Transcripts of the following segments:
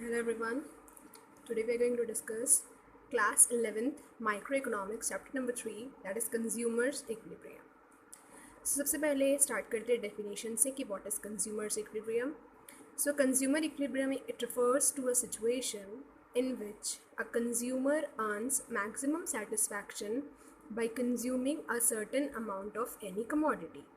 Hello everyone. Today we are going to discuss class 11th microeconomics chapter number 3 that is consumers equilibrium. So सबसे पहले start करते हैं definition से कि what is consumers equilibrium. So consumer equilibrium it refers to a situation in which a consumer earns maximum satisfaction by consuming a certain amount of any commodity.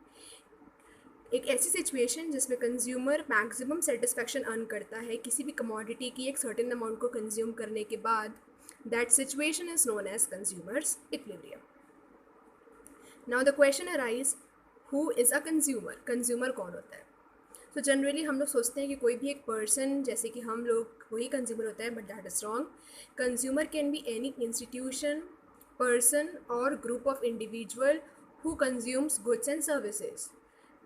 एक ऐसी situation जिसमें consumer maximum satisfaction earn करता है किसी भी commodity की एक certain amount को कंज्यूम करने के बाद, that situation is known as consumer's equilibrium. Now the question arise, who is a consumer? Consumer कौन होता है? तो जनरली हम लोग सोचते हैं कि कोई भी एक पर्सन जैसे कि हम लोग वही कंज्यूमर होता है, but that is wrong. Consumer can be any institution, person और group of individual who consumes goods and services.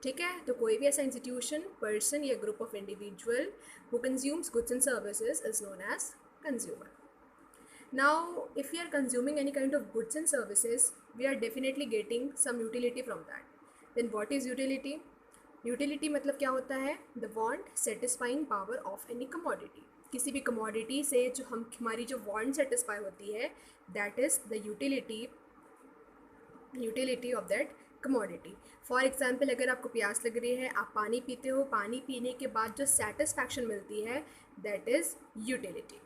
ठीक है, तो कोई भी ऐसा इंस्टीट्यूशन, पर्सन या group of individual who consumes goods and services is known as consumer. Now if you are consuming any kind of goods and services, we are definitely getting some utility from that. Then what is utility? Utility मतलब क्या होता है? The want satisfying power of any commodity. किसी भी commodity से जो हमारी जो वांट सेटिस्फाई होती है, that is the utility of that commodity. For example, अगर आपको प्यास लग रही है, आप पानी पीते हो, पानी पीने के बाद जो सेटिस्फैक्शन मिलती है, that is utility.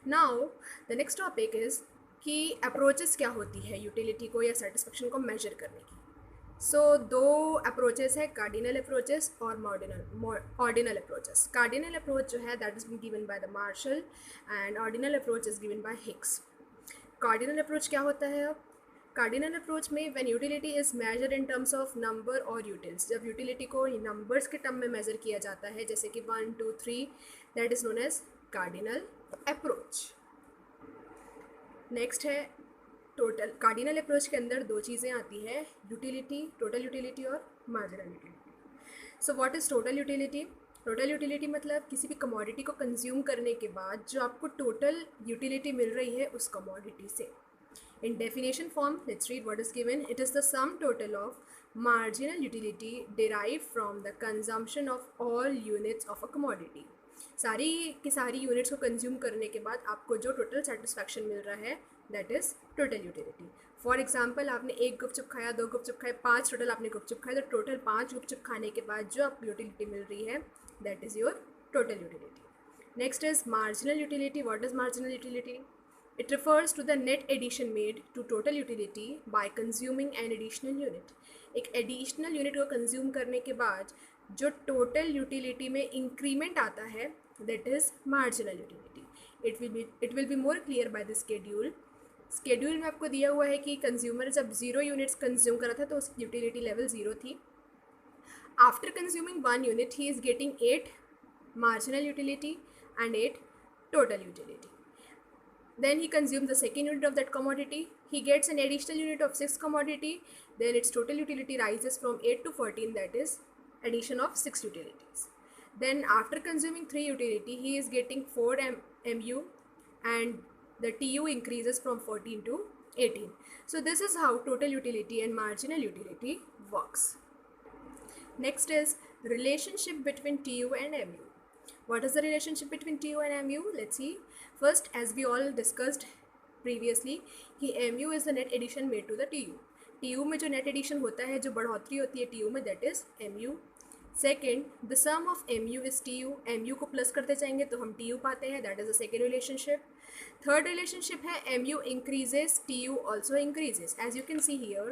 Now the next topic is कि अप्रोचेस क्या होती है यूटिलिटी को या सेटिस्फैक्शन को मेजर करने की. सो दो अप्रोचेस है, कार्डिनल अप्रोचेस और ऑर्डिनल अप्रोचेस. कार्डिनल अप्रोच जो है that is been given by the Marshall and ordinal approach is given by Hicks. Cardinal approach क्या होता है? अब कार्डिनल अप्रोच में when utility is measure in terms of number और utils, जब utility को नंबर्स के टर्म में मेजर किया जाता है, जैसे कि 1 2 3, that is known as cardinal approach. Next है टोटल. कार्डिनल अप्रोच के अंदर दो चीज़ें आती है, यूटिलिटी, टोटल यूटिलिटी और marginal utility. So what is total utility? Total utility मतलब किसी भी कमोडिटी को कंज्यूम करने के बाद जो आपको टोटल यूटिलिटी मिल रही है उस कमोडिटी से. In definition form, let's read what is given. It is the sum total of marginal utility derived from the consumption of all units of a commodity. सारी की सारी यूनिट्स को कंज्यूम करने के बाद आपको जो टोटल सेटिस्फैक्शन मिल रहा है, that is total utility. For example, आपने एक गुपचुप खाया, दो गुपचुप खाए, 5 टोटल आपने गुपचुप खाए, तो टोटल 5 गुपचुप खाने के बाद जो आपको यूटिलिटी मिल रही है, that is your total utility. Next is marginal utility. What is marginal utility? It refers to the net addition made to total utility by consuming an additional unit. एक additional unit को consume करने के बाद जो total utility में increment आता है, that is marginal utility. It will be more clear by the schedule. Schedule में आपको दिया हुआ है कि consumer जब 0 units consume करा था तो उसकी utility level 0 थी. After consuming 1 unit, he is getting 8 marginal utility and 8 total utility. Then he consumes the second unit of that commodity. He gets an additional unit of 6 commodity. Then its total utility rises from 8 to 14, that is addition of 6 utilities. Then after consuming 3 utility, he is getting 4 MU and the TU increases from 14 to 18. So this is how total utility and marginal utility works. Next is relationship between TU and MU. What is the relationship between TU and MU? Let's see. First, as we all discussed previously, कि MU is the net addition made to the TU. TU में जो net addition होता है, जो बढ़ोतरी होती है TU में, that is MU. Second, the sum of MU is TU. MU को प्लस करते जाएंगे तो हम TU पाते हैं, that is the second relationship. Third relationship है MU increases, TU also increases. As you can see here,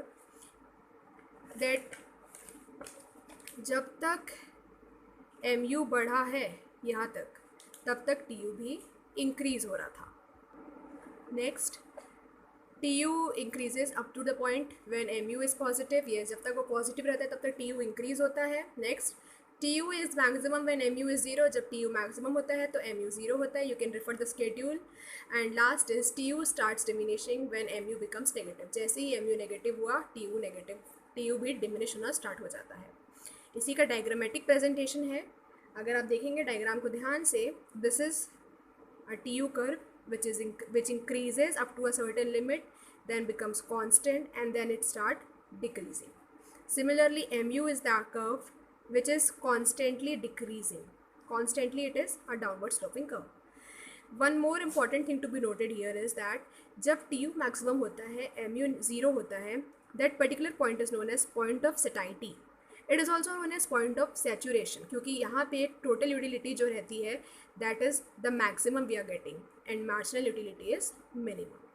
that जब तक MU बढ़ा है यहाँ तक, तब तक TU भी इंक्रीज हो रहा था. Next, TU increases up to the point when MU is positive. ये जब तक वो पॉजिटिव रहता है तब तक TU इंक्रीज होता है. Next, TU is maximum when MU is 0. जब TU मैक्सिमम होता है तो MU 0 होता है. You can refer the schedule. And last is TU starts diminishing when MU becomes negative. जैसे ही MU नेगेटिव हुआ, TU भी डिमिनिश होना स्टार्ट हो जाता है. इसी का डायग्रामेटिक प्रेजेंटेशन है. अगर आप देखेंगे डायग्राम को ध्यान से, this is a TU curve which increases up to a certain limit, then becomes constant and then it start decreasing. Similarly, MU is the curve which is constantly decreasing. constantly it is a downward sloping curve. One more important thing to be noted here is that जब TU maximum होता है, MU 0 होता है, that particular point is known as point of satiety. It is also known as point of saturation, क्योंकि यहाँ पे total utility जो रहती है that is the maximum we are getting and marginal utility is minimum.